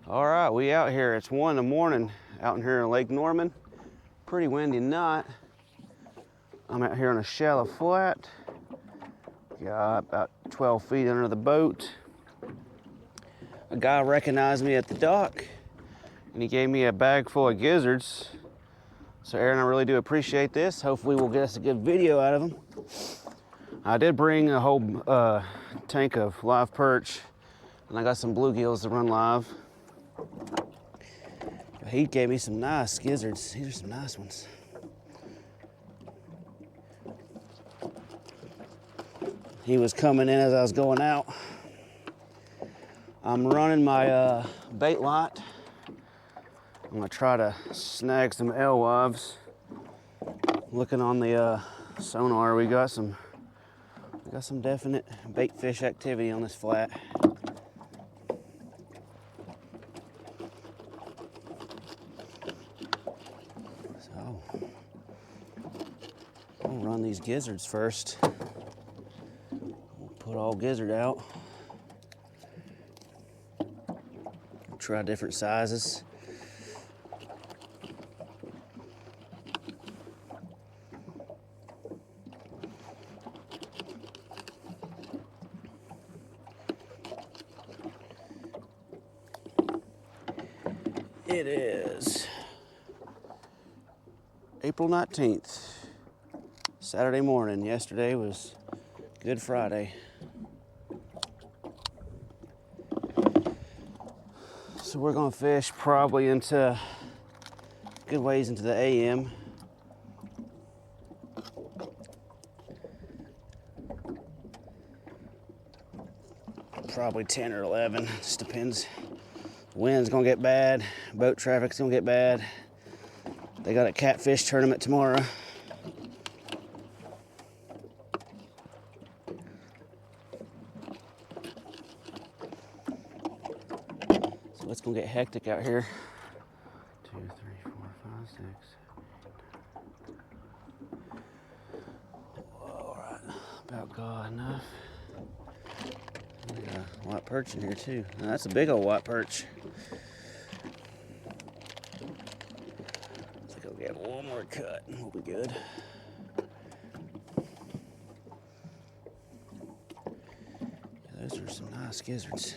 All right, we out here. It's 1 in the morning out in here in Lake Norman. Pretty windy night. I'm out here on a shallow flat. Got about 12 feet under the boat. A guy recognized me at the dock and he gave me a bag full of gizzards. So Aaron, I really do appreciate this. Hopefully we'll get us a good video out of them. I did bring a whole tank of live perch, and I got some bluegills to run live. He gave me some nice gizzards. These are some nice ones. He was coming in as I was going out. I'm running my bait light. I'm gonna try to snag some alewives. Looking on the sonar, we got some definite bait fish activity on this flat. So I'll run these gizzards first. We'll put all gizzard out. Try different sizes. It is April 19th, Saturday morning. Yesterday was Good Friday. So we're gonna fish probably into good ways into the AM. Probably 10 or 11, just depends. Wind's gonna get bad, boat traffic's gonna get bad. They got a catfish tournament tomorrow. So it's gonna get hectic out here. 2, 3, 4, 5, 6. All right, about got enough. We got a white perch in here too. Now, that's a big old white perch. I think I'll get one more cut and we'll be good. Yeah, those are some nice gizzards.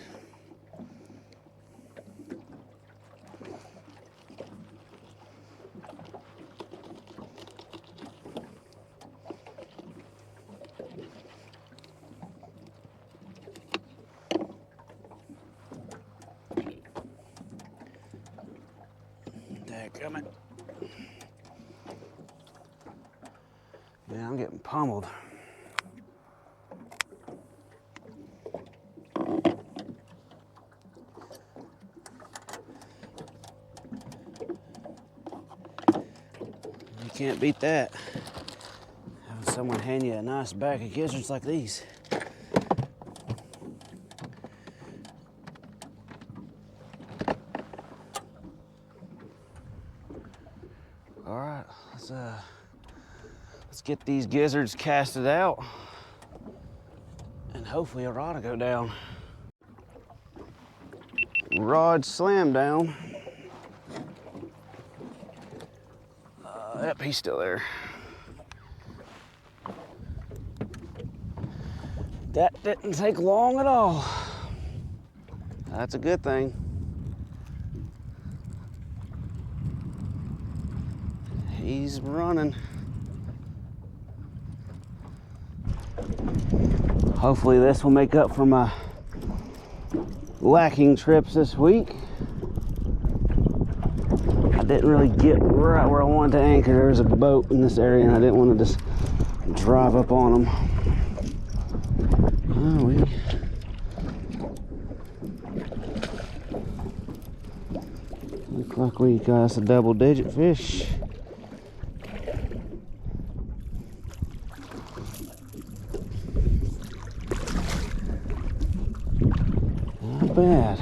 Dadgummit. Man, I'm getting pummeled. You can't beat that. Having someone hand you a nice bag of gizzards like these. All right, let's get these gizzards casted out, and hopefully a rod will go down. Rod slam down. Yep, he's still there. That didn't take long at all. That's a good thing. He's running. Hopefully this will make up for my lacking trips this week. I didn't really get right where I wanted to anchor. There was a boat in this area and I didn't want to just drive up on them. Oh, look like we got us a double-digit fish. Not bad.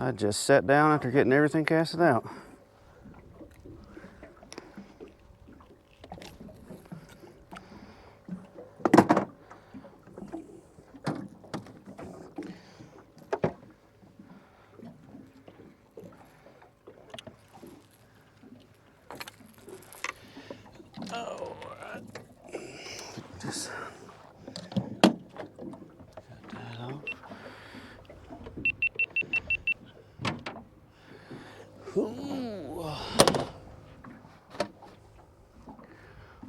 I just sat down after getting everything casted out. All right. Just cut that off. Ooh. All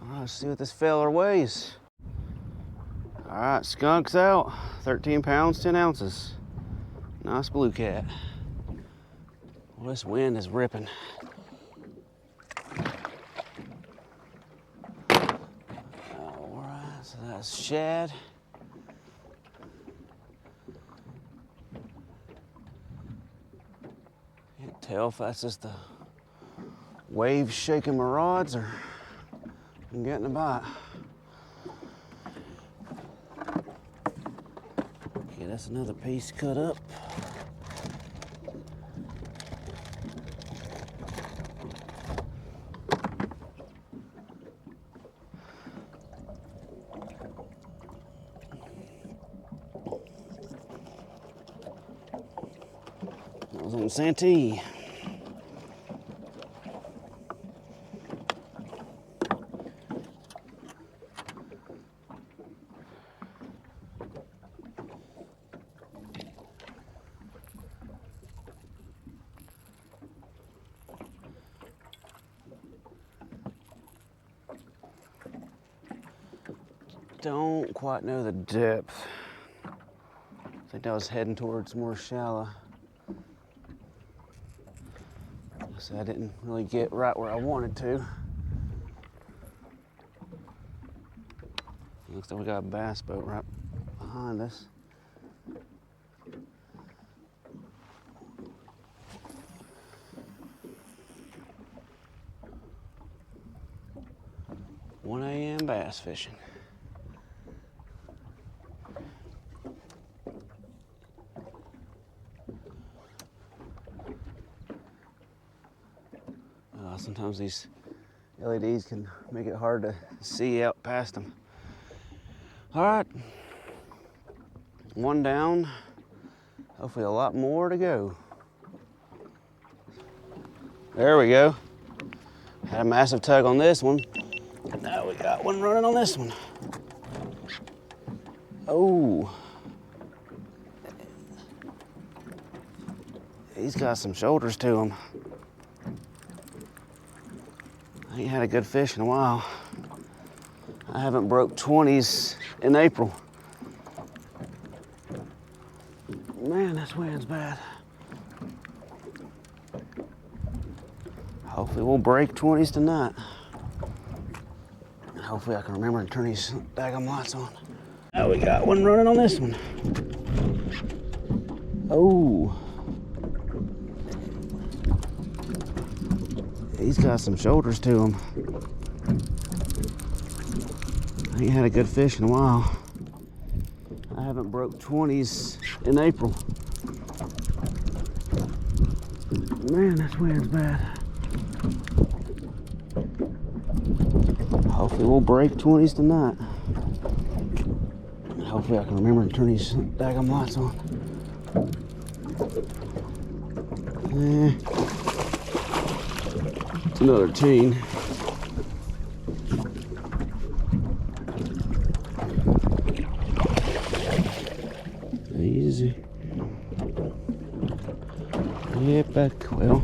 right, let's see what this feller weighs. All right, skunk's out. 13 pounds, 10 ounces. Nice blue cat. Well, this wind is ripping. All right, so that's shad. Can't tell if that's just the waves shaking my rods or I'm getting a bite. Okay, that's another piece cut up. That was on Santee. Don't quite know the depth. I think I was heading towards more shallow. So I didn't really get right where I wanted to. Looks like we got a bass boat right behind us. "1 a.m. bass fishing." Sometimes these LEDs can make it hard to see out past them. All right, one down, hopefully a lot more to go. There we go. Had a massive tug on this one. Now we got one running on this one. Oh. He's got some shoulders to him. I ain't had a good fish in a while. I haven't broke 20s in April. Man, this wind's bad. Hopefully we'll break 20s tonight. And hopefully I can remember to turn these daggum lights on. Now we got one running on this one. Oh. He's got some shoulders to him. I ain't had a good fish in a while. I haven't broke 20s in April. Man, this wind's bad. Hopefully we'll break 20s tonight. And hopefully I can remember to turn these daggum lights on. It's another teen. Easy. Get back, well.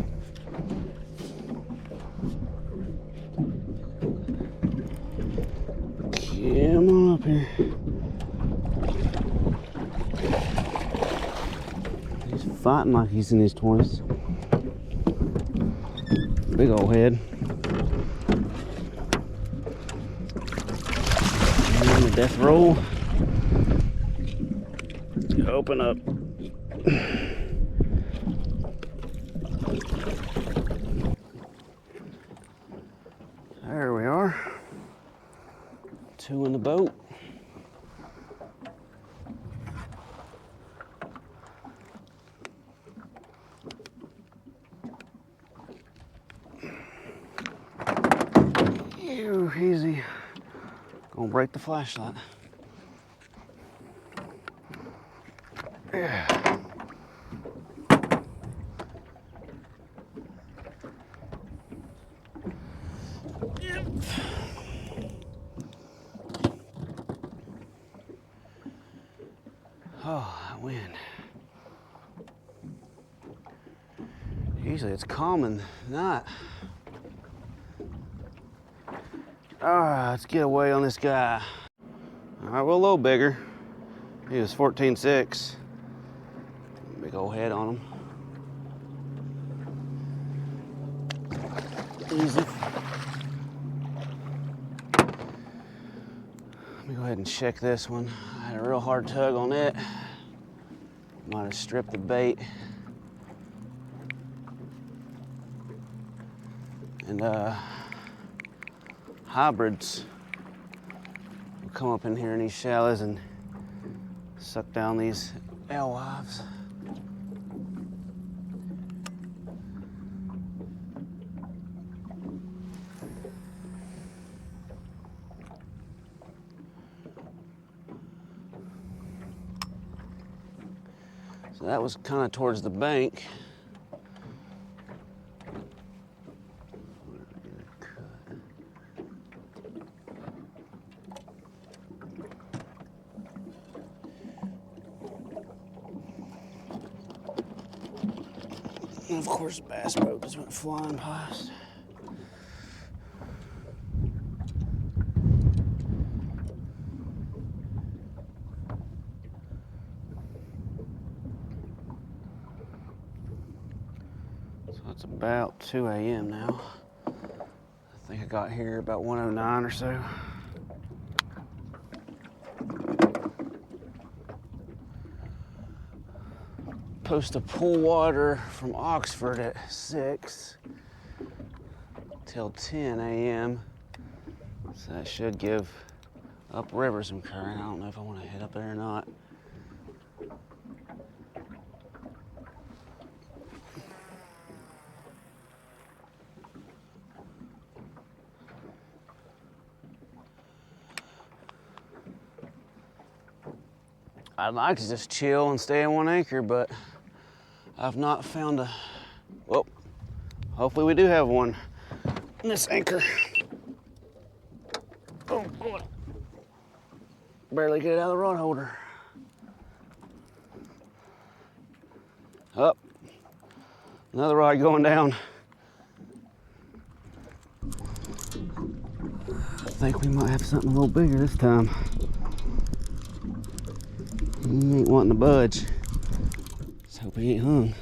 Come on up here. He's fighting like he's in his 20s. Big old head. And the death roll. Open up. There we are. Two in the boat. Ew, easy. Gonna break the flashlight. Yeah. Yep. Oh, that wind. Usually it's calm and not. All right, let's get away on this guy. All right, well, a little bigger. He was 14.6. Big old head on him. Easy. Let me go ahead and check this one. I had a real hard tug on it. Might have stripped the bait. And hybrids will come up in here in these shallows and suck down these alewives. So that was kind of towards the bank. And of course, bass boat just went flying past. So it's about 2 a.m. now. I think I got here about 1:09 or so. Supposed to pull water from Oxford at 6 till 10 a.m. So that should give Upriver some current. I don't know if I want to head up there or not. I'd like to just chill and stay in 1 acre, but I've not found a, well, hopefully we do have one in this anchor. Oh, boy. Barely get it out of the rod holder. Up. Another rod going down. I think we might have something a little bigger this time. He ain't wanting to budge. Let's hope he ain't hung.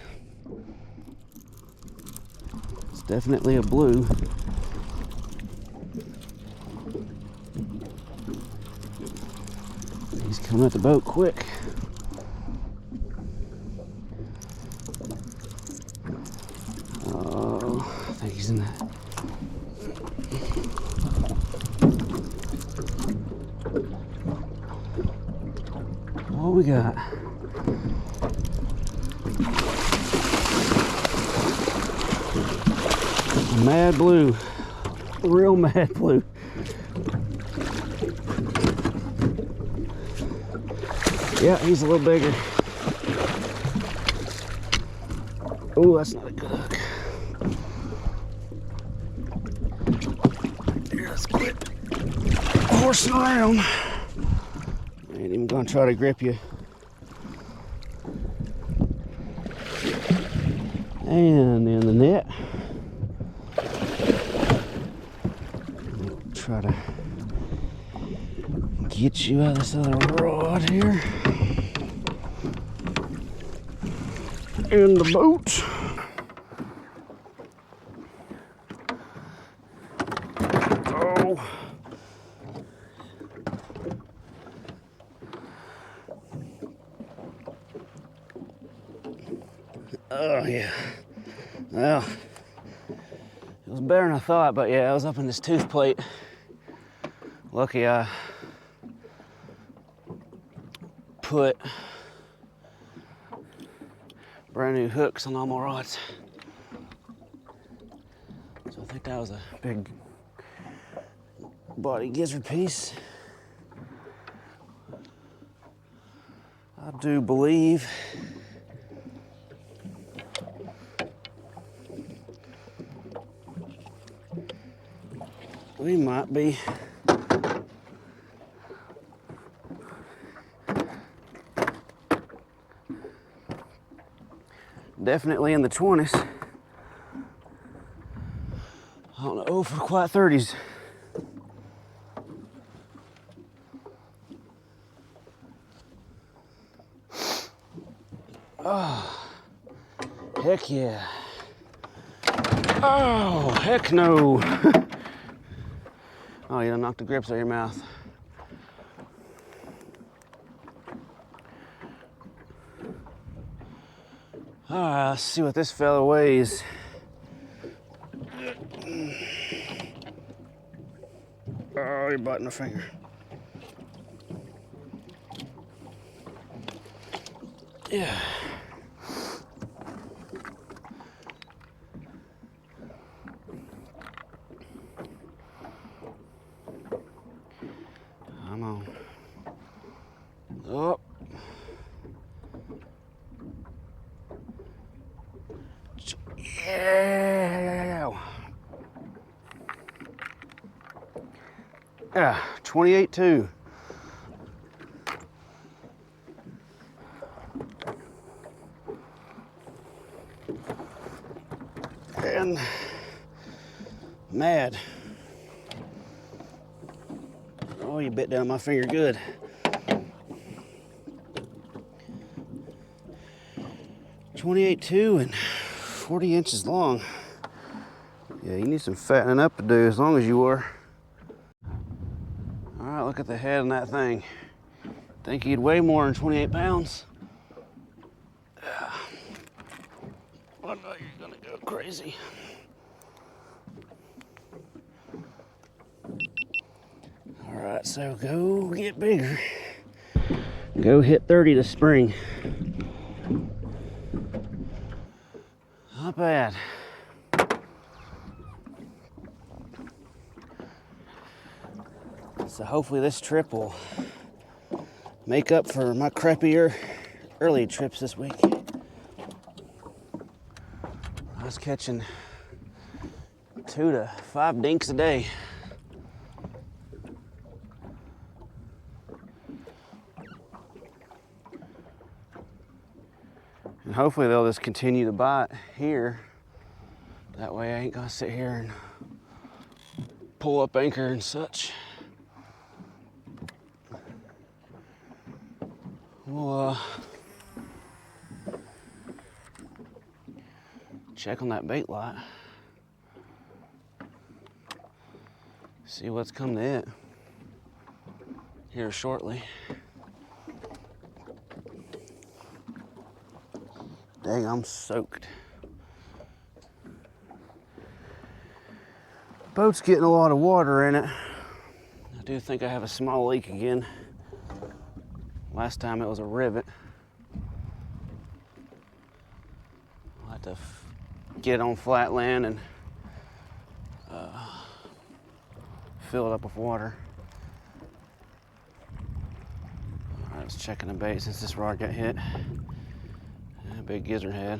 It's definitely a blue. He's coming at the boat quick. Oh, I think he's in that. What we got? Mad blue, real mad blue. Yeah, he's a little bigger. Oh, that's not a good hook. Here, let's quit horsing around. I ain't even gonna try to grip you. And in the net. Try to get you out of this other rod here. In the boat. Oh. Oh yeah. Well, it was better than I thought, but yeah, I was up in this tooth plate. Lucky I put brand new hooks on all my rods. So I think that was a big body gizzard piece. I do believe we might be definitely in the 20s. I don't know for quite 30s. Oh, heck yeah. Oh, heck no. Oh, you done knocked the grips out of your mouth. All right, let's see what this fella weighs. Oh, you're biting my finger. Yeah. Come on. Oh. Yeah. Yeah, 28.2. And mad. Oh, you bit down my finger good. $28.2 and 40 inches long. Yeah, you need some fattening up to do as long as you were. All right, look at the head on that thing. Think he'd weigh more than 28 pounds? I know you're gonna go crazy. All right, so go get bigger. Go hit 30 this spring. Not bad. So hopefully this trip will make up for my crappier early trips this week. I was catching 2 to 5 dinks a day. And hopefully they'll just continue to bite here. That way I ain't gonna sit here and pull up anchor and such. We'll check on that bait lot. See what's come to it here shortly. Dang, I'm soaked. Boat's getting a lot of water in it. I do think I have a small leak again. Last time it was a rivet. I'll have to get on flat land and fill it up with water. All right, let's check in the bait since this rod got hit. Yeah, big gizzard head.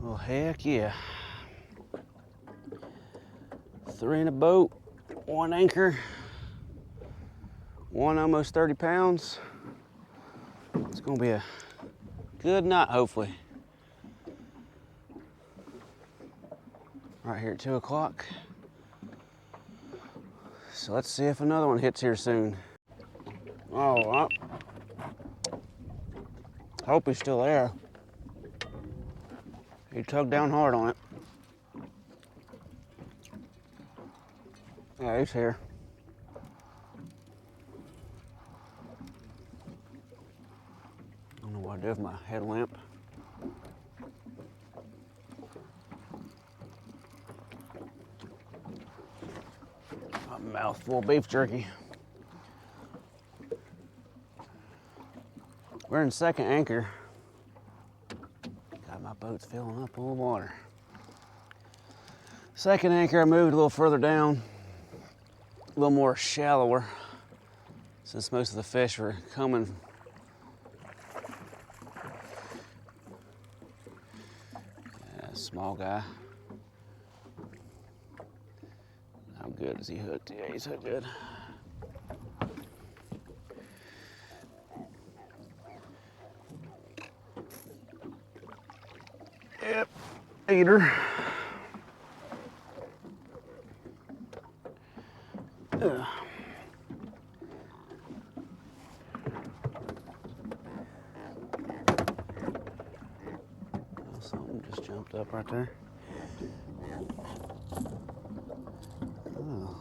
Well, heck yeah. 3 in a boat, 1 anchor, 1 almost 30 pounds. It's gonna be a good night, hopefully. Right here at 2 o'clock. So let's see if another one hits here soon. Oh, well, hope he's still there. He tugged down hard on it. Yeah, he's here. I don't know what I did with my headlamp. A mouthful of beef jerky. We're in second anchor. God, my boat's filling up full of water. Second anchor, I moved a little further down, a little more shallower, since most of the fish were coming. Yeah, small guy. How good is he hooked? Yeah, he's hooked good. Yep, eater. Something just jumped up right there. Oh.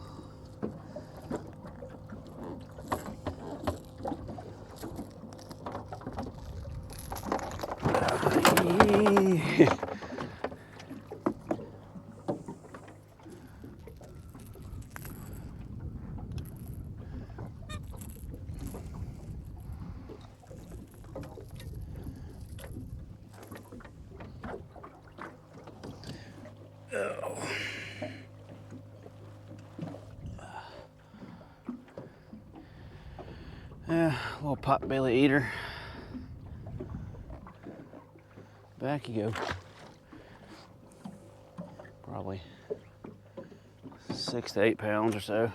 Yeah, little pot belly eater. Back you go. Probably 6 to 8 pounds or so.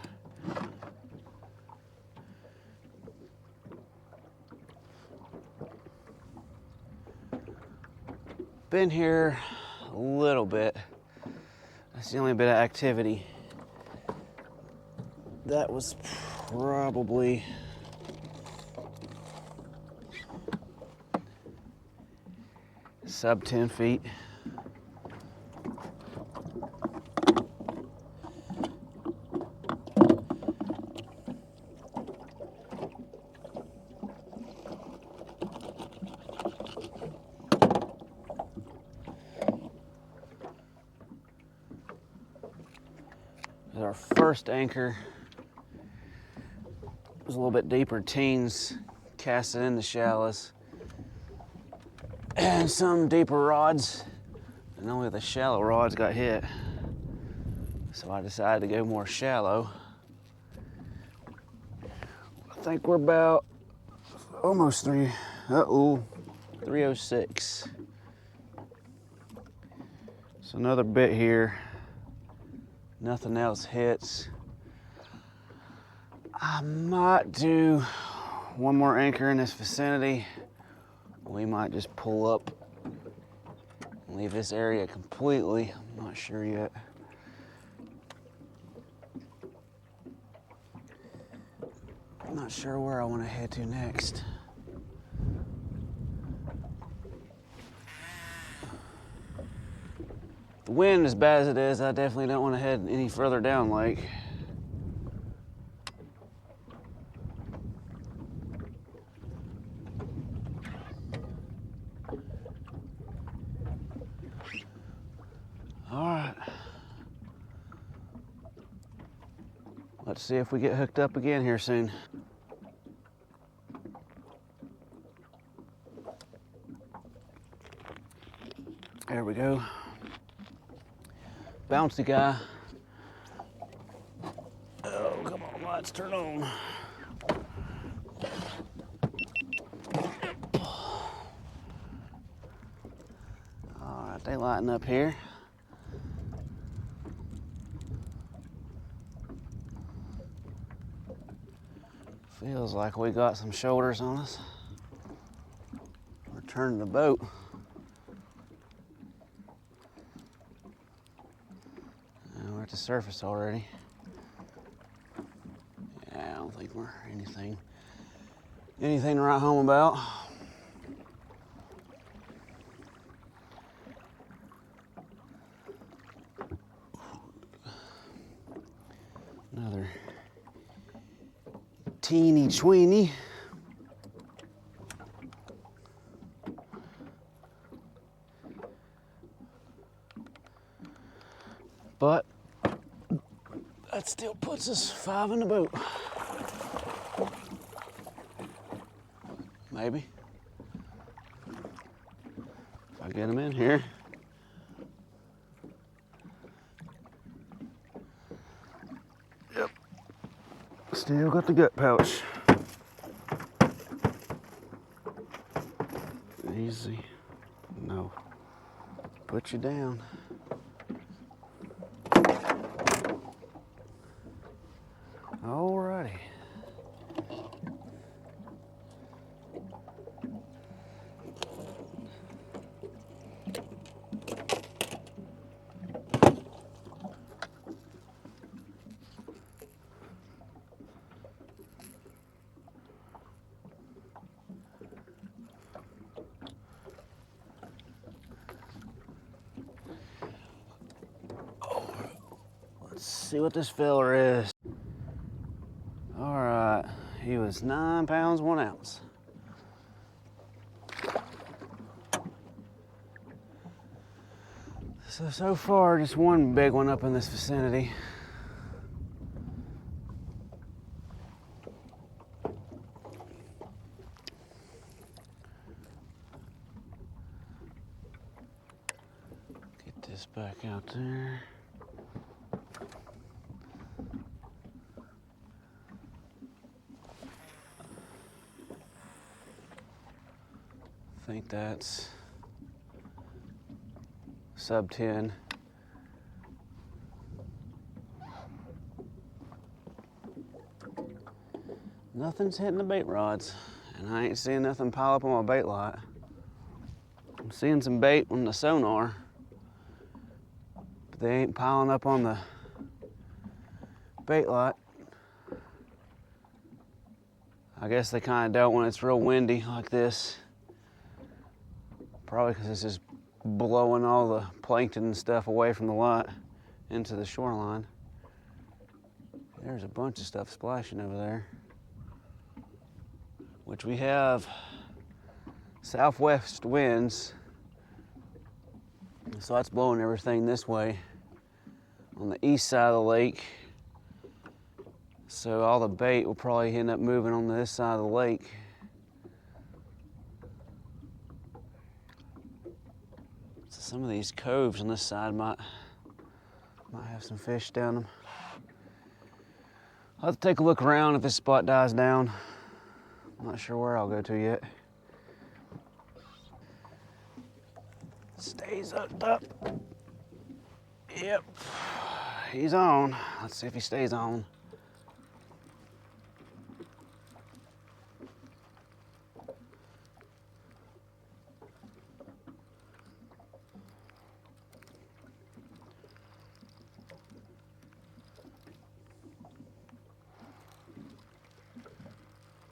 Been here a little bit. That's the only bit of activity. That was probably sub 10 feet. Our first anchor was a little bit deeper, teens casted in the shallows, and some deeper rods, and only the shallow rods got hit. So I decided to go more shallow. I think we're about almost 306. So another bit here. Nothing else hits. I might do one more anchor in this vicinity. We might just pull up and leave this area completely. I'm not sure yet. I'm not sure where I want to head to next. The wind, as bad as it is, I definitely don't want to head any further down lake. All right. Let's see if we get hooked up again here soon. There we go. Bouncy guy. Oh, come on, lights turn on. All right, they lighting up here. Feels like we got some shoulders on us. We're turning the boat. We're at the surface already. Yeah, I don't think we're anything to write home about. Another teeny tweeny. But that still puts us 5 in the boat. Maybe. Get them in here. Yep. Still got the gut pouch. Easy. No. Put you down. Alrighty. Let's see what this feller is. All right, he was 9 pounds, 1 ounce. So far, just one big one up in this vicinity. Get this back out there. I think that's sub 10. Nothing's hitting the bait rods, and I ain't seeing nothing pile up on my bait lot. I'm seeing some bait on the sonar, but they ain't piling up on the bait lot. I guess they kind of don't when it's real windy like this. Probably because it's just blowing all the plankton and stuff away from the lot into the shoreline. There's a bunch of stuff splashing over there, which we have southwest winds, so that's blowing everything this way on the east side of the lake. So all the bait will probably end up moving on this side of the lake. So some of these coves on this side might have some fish down them. I'll have to take a look around if this spot dies down. I'm not sure where I'll go to yet. Stays hooked up. Yep, he's on. Let's see if he stays on.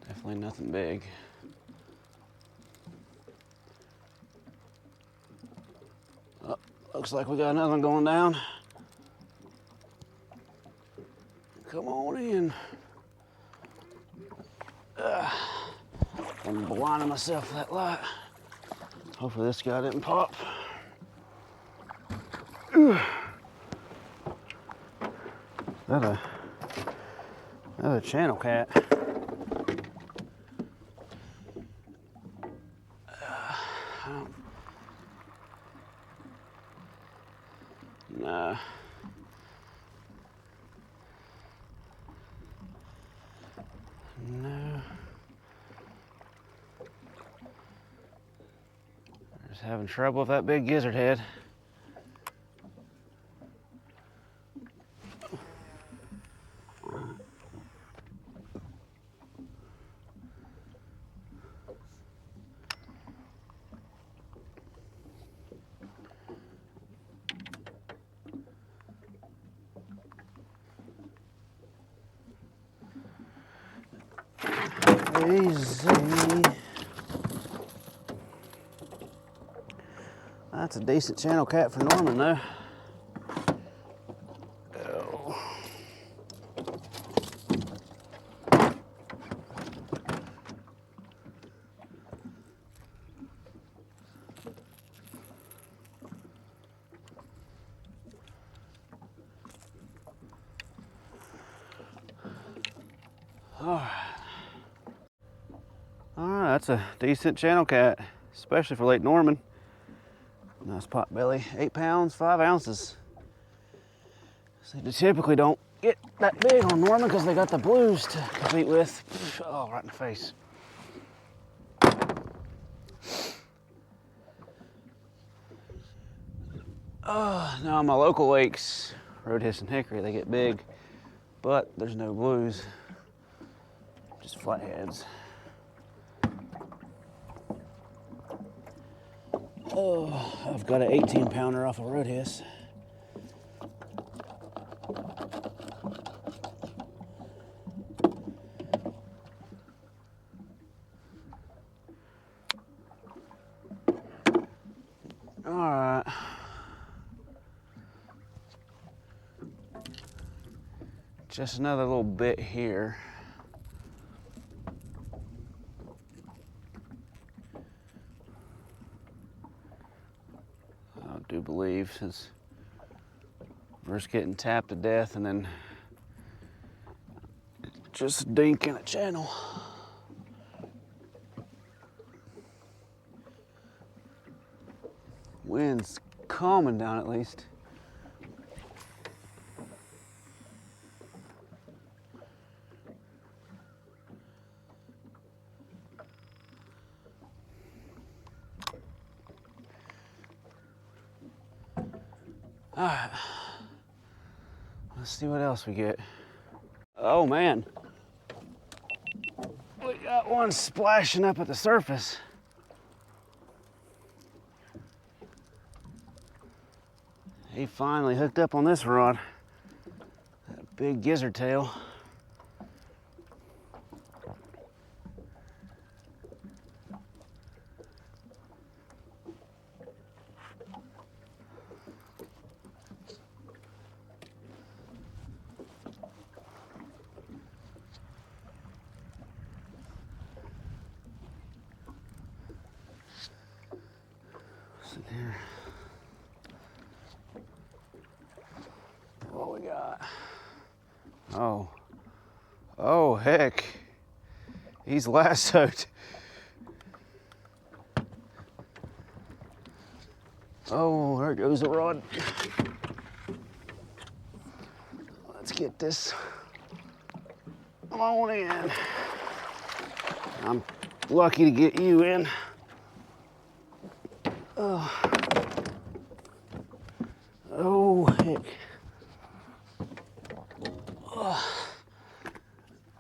Definitely nothing big. Oh, looks like we got another one going down. Come on in. I'm blinding myself with that light. Hopefully this guy didn't pop. Another channel cat. Nah. No. Just having trouble with that big gizzard head. Easy. That's a decent channel cat for Norman, though. Oh. All right, that's a decent channel cat, especially for Lake Norman. Nice pot belly, 8 pounds, 5 ounces. So they typically don't get that big on Norman because they got the blues to compete with. Oh, right in the face. Now my local lakes, Roadhiss and Hickory, they get big, but there's no blues, just flatheads. Oh, I've got an 18 pounder off a Roadhiss. All right. Just another little bit here. I do believe, since we're just getting tapped to death and then just dinking a channel. Wind's calming down at least. All right, let's see what else we get. Oh man, we got one splashing up at the surface. He finally hooked up on this rod. That big gizzard tail. Here. What we got? Oh heck, he's lassoed. Oh, there goes the rod. Let's get this on in. I'm lucky to get you in. Oh heck.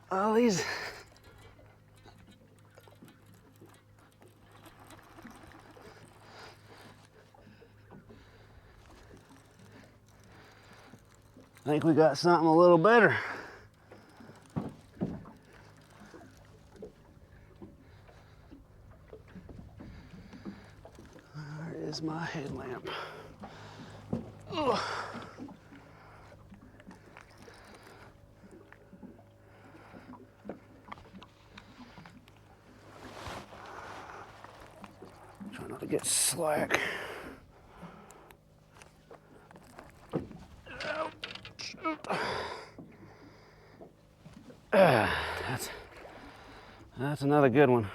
Oh, these. I think we got something a little better. There is my headlamp. Ugh. Try not to get slack. That's another good one.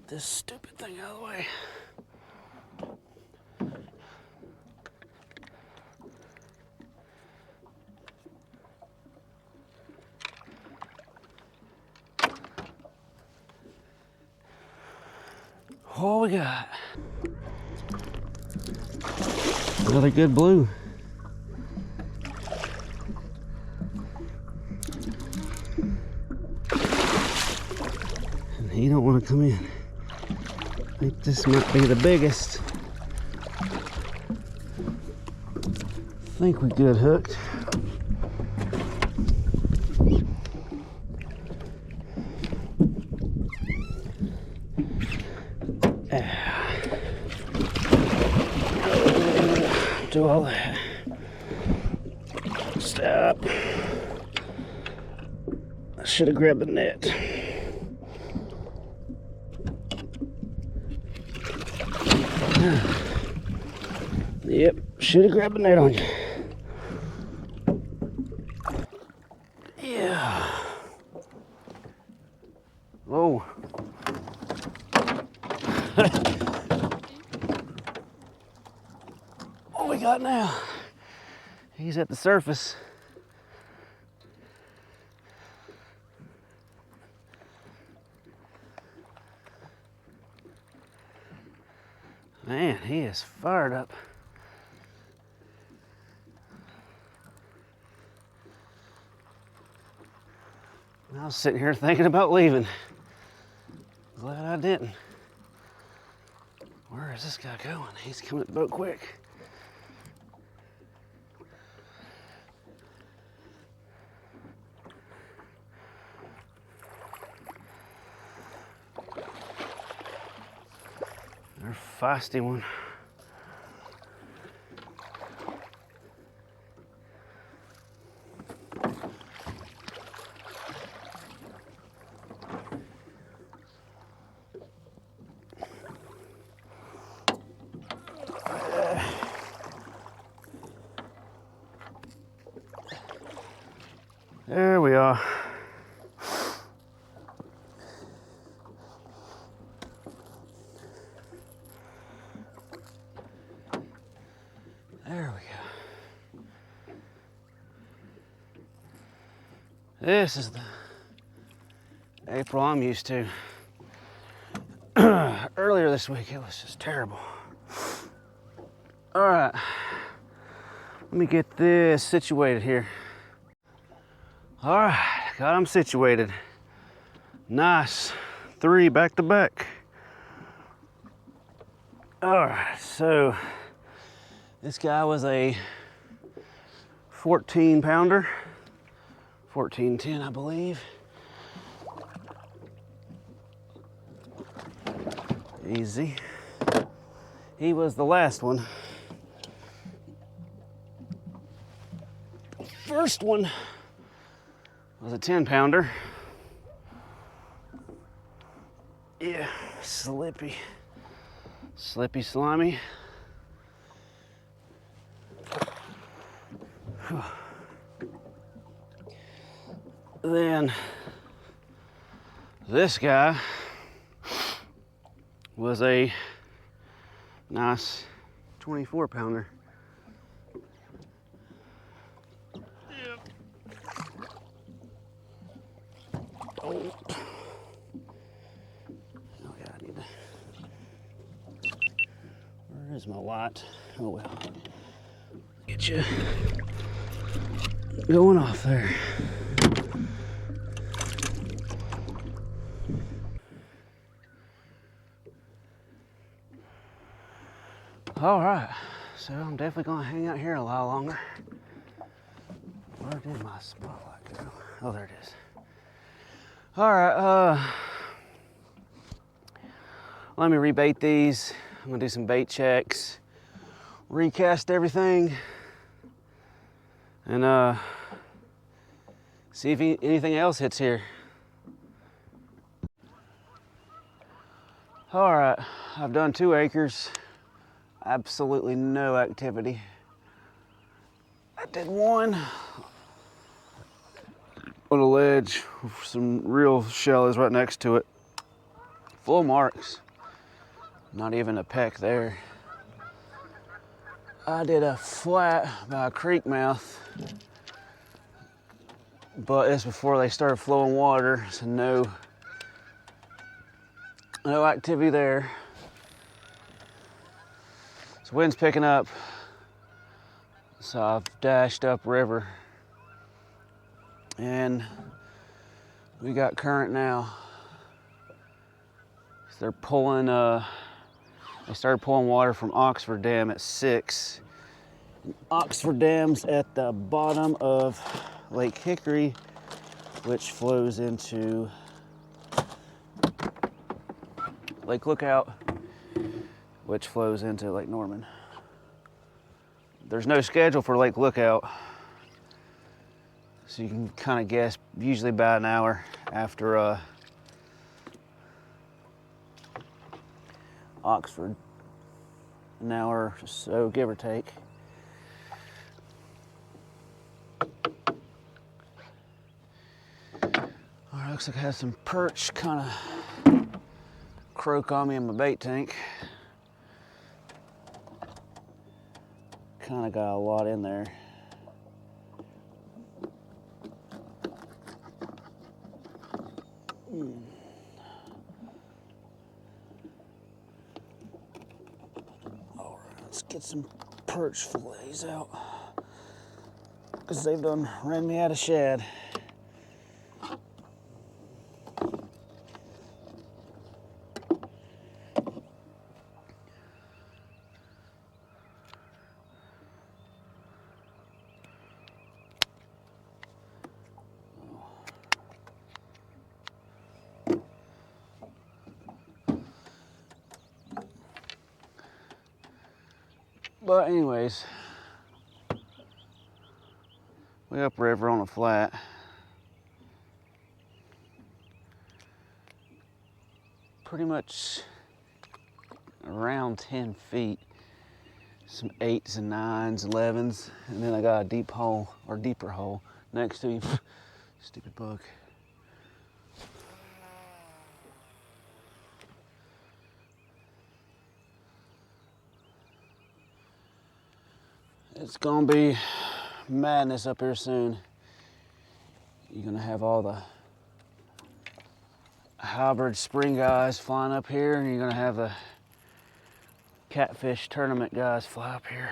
This stupid thing out of the way. What we got? Another good blue. And he don't want to come in. I think this might be the biggest. I think we good hooked. Do all that. Stop. I should have grabbed the net. Yep, should have grabbed the net on you. Yeah. Oh. got now. He's at the surface. Man, he is fired up. I was sitting here thinking about leaving. Glad I didn't. Where is this guy going? He's coming at the boat quick. They're a feisty one. There we are. There we go. This is the April I'm used to. Earlier this week, it was just terrible. All right, let me get this situated here. All right, got them situated. Nice, 3 back to back. All right, so this guy was a 14 pounder, 1410, I believe. Easy. He was the last one. First one was a 10 pounder. Yeah, slippy, slimy. Then this guy was a nice 24 pounder. Oh yeah, I need to. Where is my light? Oh well. Get you going off there. All right, so I'm definitely gonna hang out here a lot longer. Where did my spotlight go? Oh, there it is. All right, let me rebait these. I'm gonna do some bait checks, recast everything, and see if anything else hits here. All right, I've done 2 acres. Absolutely no activity. I did one on a ledge with some real shallows right next to it. Full marks. Not even a peck there. I did a flat by a creek mouth, but it's before they started flowing water, so no activity there. So wind's picking up, so I've dashed upriver, and we got current now. So they're pulling, they started pulling water from Oxford Dam at 6. And Oxford Dam's at the bottom of Lake Hickory, which flows into Lake Lookout, which flows into Lake Norman. There's no schedule for Lake Lookout, so you can kind of guess, usually about an hour after Oxford, an hour or so, give or take. All right, looks like I had some perch kind of croak on me in my bait tank. kind of got a lot in there. All right, let's get some perch fillets out, because they've done ran me out of shad. But anyways, we upriver on a flat. Pretty much around 10 feet. Some 8s and 9s, 11s, and then I got a deep hole, or deeper hole, next to him. Stupid bug. It's gonna be madness up here soon. You're gonna have all the hybrid spring guys flying up here, and you're gonna have the catfish tournament guys fly up here.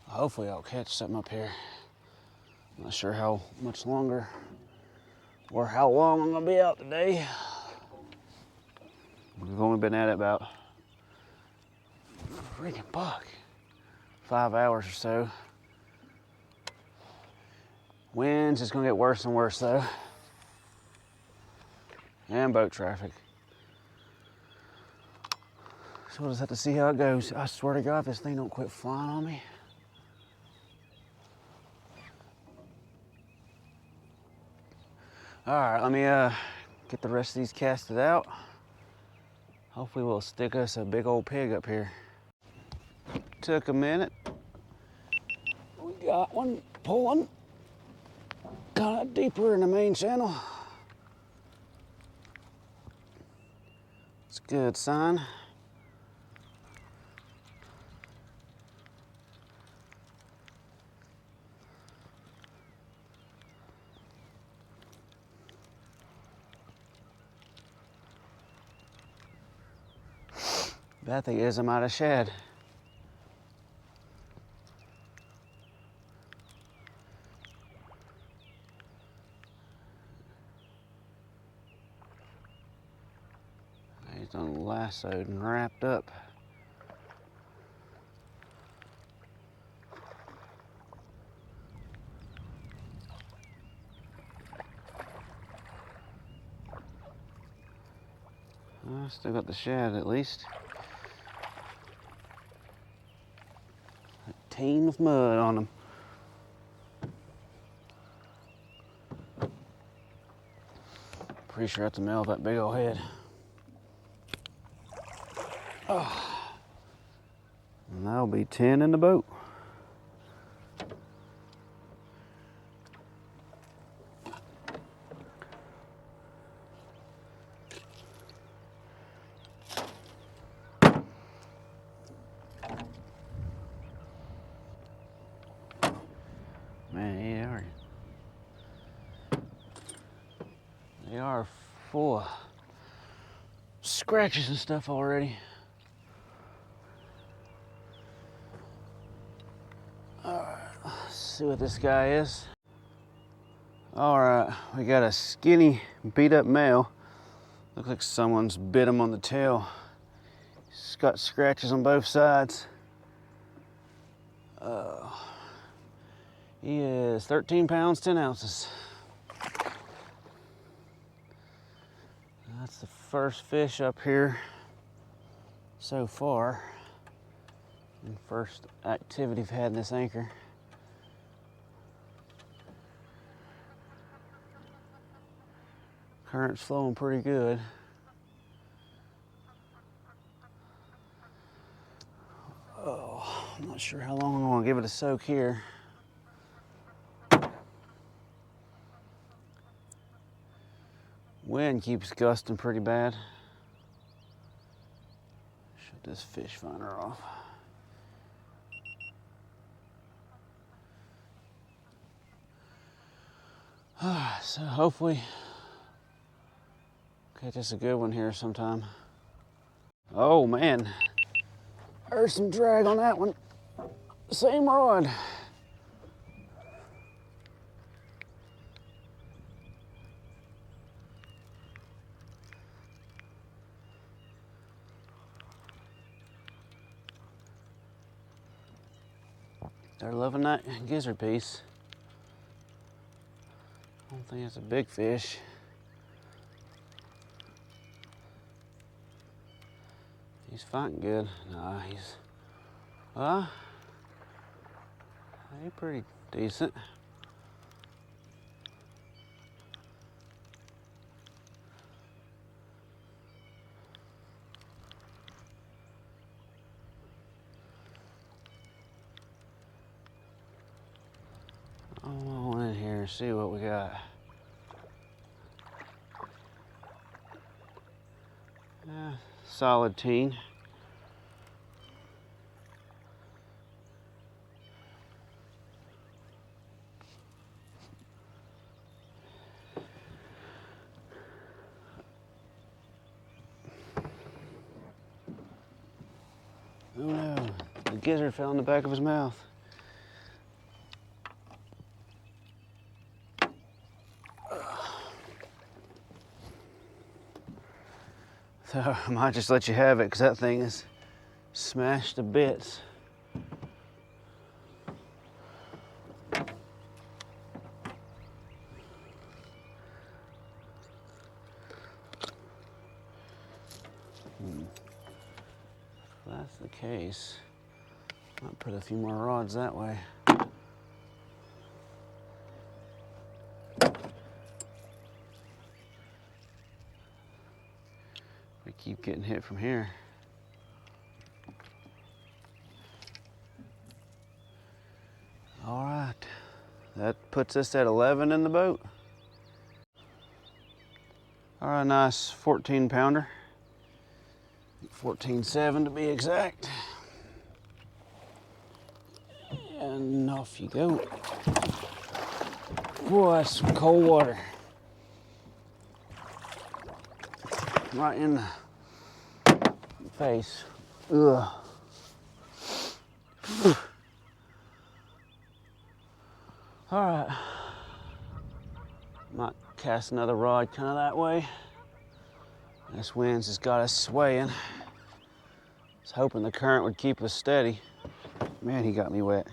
Hopefully I'll catch something up here. I'm not sure how much longer or how long I'm gonna be out today. We've only been at it about freaking buck, 5 hours or so. Winds is gonna get worse and worse though. And boat traffic. So we'll just have to see how it goes. I swear to God, if this thing don't quit flying on me. All right, let me get the rest of these casted out. Hopefully we'll stick us a big old pig up here. Took a minute. We got one pulling kind of deeper in the main channel. It's a good sign. Bad thing is I'm out of shad. He's done lassoed and wrapped up. I still got the shad at least. A team of mud on them. Pretty sure that's the male of that big old head. Oh. And that'll be 10 in the boat. Man, they are full of scratches and stuff already. All right, let's see what this guy is. All right, we got a skinny, beat up male. Looks like someone's bit him on the tail. He's got scratches on both sides. He is 13 pounds, 10 ounces. That's the first fish up here so far. And first activity I've had in this anchor. Current's flowing pretty good. Oh. I'm not sure how long I'm gonna give it a soak here. Wind keeps gusting pretty bad. Shut this fish finder off. So hopefully catch us a good one here sometime. Oh man, there's some drag on that one. Same rod. They're loving that gizzard piece. I don't think it's a big fish. He's fighting good. Nah, he's pretty decent. I'll go in here and see what we got. Solid teen. Oh no, the gizzard fell in the back of his mouth. So I might just let you have it because that thing is smashed to bits. If that's the case, I'll put a few more rods that way. We keep getting hit from here. All right, that puts us at 11 in the boat. All right, nice 14 pounder. 14.7 to be exact. And off you go. Boy, that's some cold water. Right in the face. Ugh. All right. Might cast another rod kind of that way. This wind's just got us swaying. I was hoping the current would keep us steady. Man, he got me wet.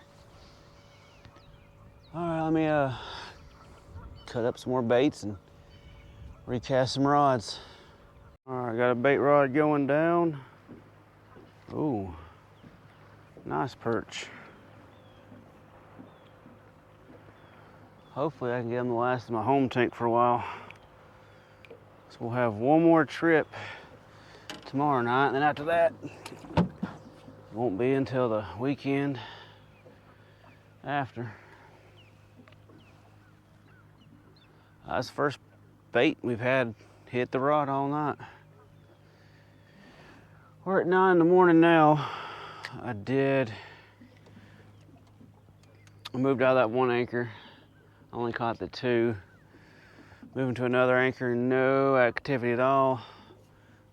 All right, let me cut up some more baits and recast some rods. All right, got a bait rod going down. Ooh, nice perch. Hopefully I can get them to last in my home tank for a while. So we'll have one more trip tomorrow night, and then after that, it won't be until the weekend after. That's the first bait we've had hit the rod all night. We're at 9 in the morning now. I moved out of that one anchor. I only caught the 2. Moving to another anchor, no activity at all.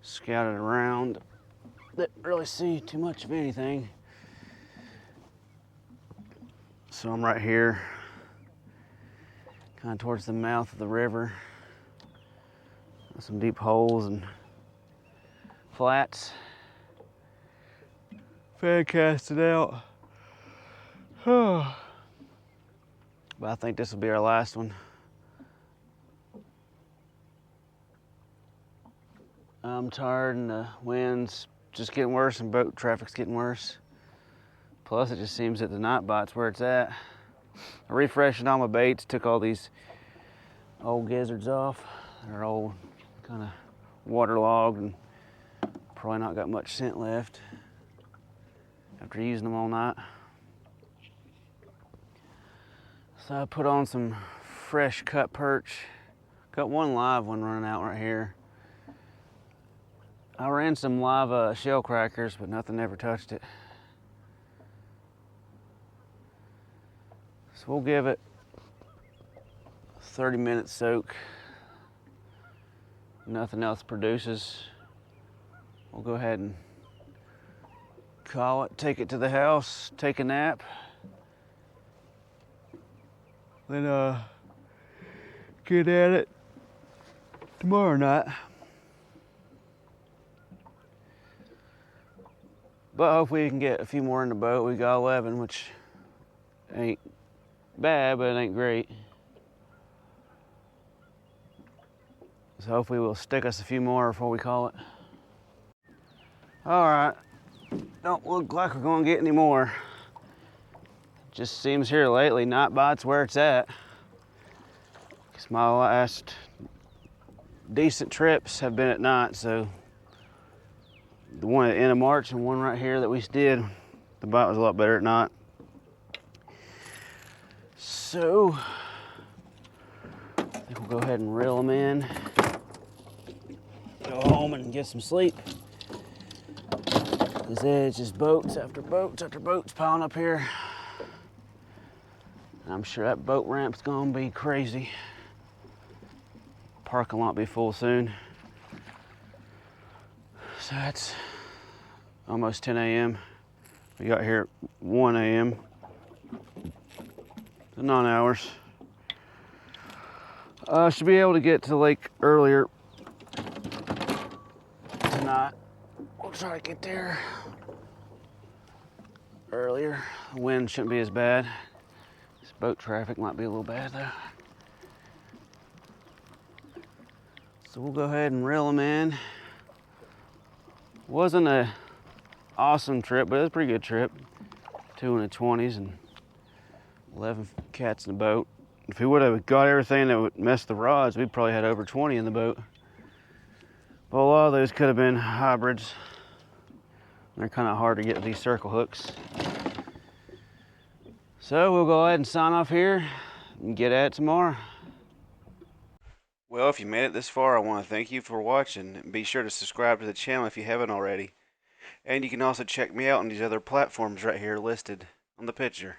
Scouted around. Didn't really see too much of anything. So I'm right here, kind of towards the mouth of the river. Some deep holes and flats. Fan cast it out. But I think this will be our last one. I'm tired and the wind's just getting worse and boat traffic's getting worse. Plus it just seems that the night bite's where it's at. I refreshed all my baits, took all these old gizzards off. They're old, kind of waterlogged and probably not got much scent left. after using them all night. So I put on some fresh cut perch. Got one live one running out right here. I ran some live shell crackers, but nothing ever touched it. So we'll give it 30-minute soak. Nothing else produces. We'll go ahead and call it, take it to the house, take a nap. Then get at it tomorrow night. But hopefully we can get a few more in the boat. We got 11, which ain't bad, but it ain't great. So hopefully we'll stick us a few more before we call it. All right, don't look like we're gonna get any more. Just seems here lately, night bites where it's at. Cause my last decent trips have been at night, so the one at the end of March and one right here that we did, the bite was a lot better at night. So, I think we'll go ahead and reel them in, go home and get some sleep. Cause it's just boats after boats after boats piling up here. I'm sure that boat ramp's gonna be crazy. Parking lot be full soon. So it's almost 10 a.m. We got here at 1 a.m. So 9 hours. Should be able to get to the lake earlier tonight. We'll try to get there earlier. The wind shouldn't be as bad. This boat traffic might be a little bad though. So we'll go ahead and reel them in. Wasn't a awesome trip, but it was a pretty good trip. 2 in the 20s and 11 cats in the boat. If we would have got everything that would mess the rods, we'd probably had over 20 in the boat. But a lot of those could have been hybrids. They're kind of hard to get with these circle hooks. So we'll go ahead and sign off here and get at it tomorrow. Well, if you made it this far, I want to thank you for watching. And be sure to subscribe to the channel if you haven't already. And you can also check me out on these other platforms right here listed on the picture.